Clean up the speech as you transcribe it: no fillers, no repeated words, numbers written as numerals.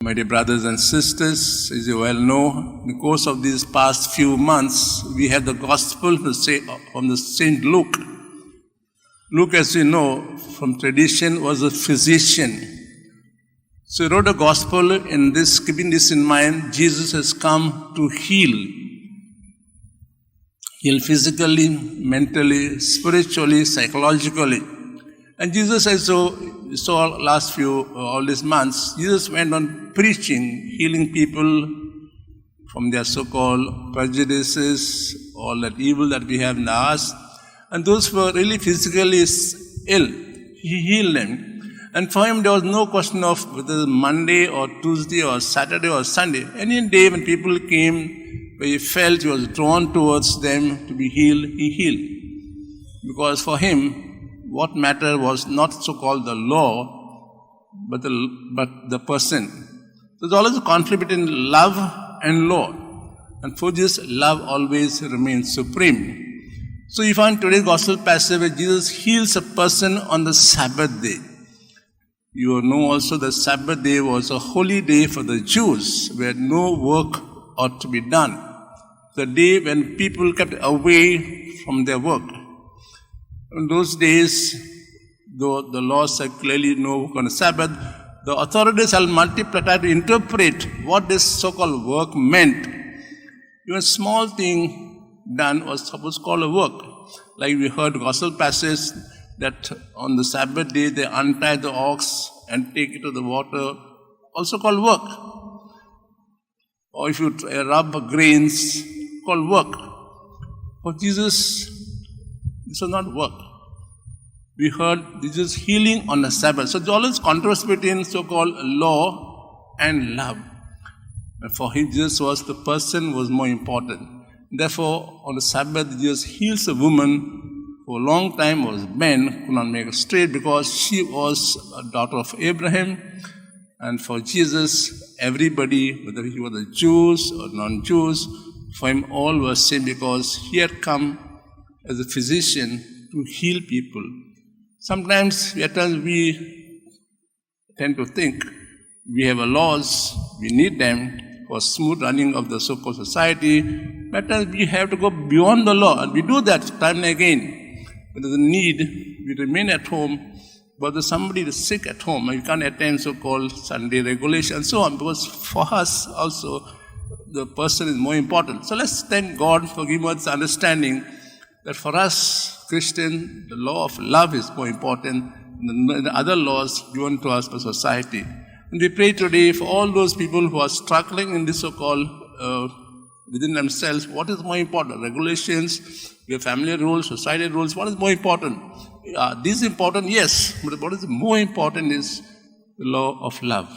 My dear brothers and sisters, as you well know, in the course of these past few months, we had the Gospel from the Saint Luke. Luke, as you know, from tradition, was a physician. So he wrote a Gospel keeping this in mind. Jesus has come to heal physically, mentally, spiritually, psychologically. And Jesus, as we saw all these months, Jesus went on preaching, healing people from their so-called prejudices, all that evil that we have in us. And those who were really physically ill, he healed them. And for him, there was no question of whether Monday or Tuesday or Saturday or Sunday. Any day when people came, where he felt he was drawn towards them to be healed, he healed. Because for him, what mattered was not so-called the law, but the person. So there's always a conflict between love and law. And for this, love always remains supreme. So you find today's gospel passage where Jesus heals a person on the Sabbath day. You know also the Sabbath day was a holy day for the Jews, where no work ought to be done. The day when people kept away from their work. In those days, though the law said clearly no work on the Sabbath, the authorities had tried to interpret what this so-called work meant. Even a small thing done was supposed to call a work. Like we heard gospel passage that on the Sabbath day they untie the ox and take it to the water, also called work. Or if you rub grains, called work. For Jesus, this was not work. We heard this is healing on the Sabbath. So there's always contrast between so-called law and love. But for him, Jesus the person was more important. Therefore, on the Sabbath, Jesus heals a woman who a long time was bent, could not make it straight because she was a daughter of Abraham. And for Jesus, everybody, whether he was a Jews or non-Jews, for him all were same because he had come as a physician to heal people. Sometimes we tend to think we have laws, we need them for smooth running of the so-called society. But we have to go beyond the law, and we do that time and again. When there's a need, we remain at home. But there's somebody is sick at home, and we can't attend so-called Sunday regulation and so on, because for us also, the person is more important. So let's thank God for giving us understanding that for us, Christians, the law of love is more important than the other laws given to us by society. And we pray today for all those people who are struggling in this so-called, within themselves, what is more important? Regulations, your family rules, society rules, what is more important? This is important, yes, but what is more important is the law of love.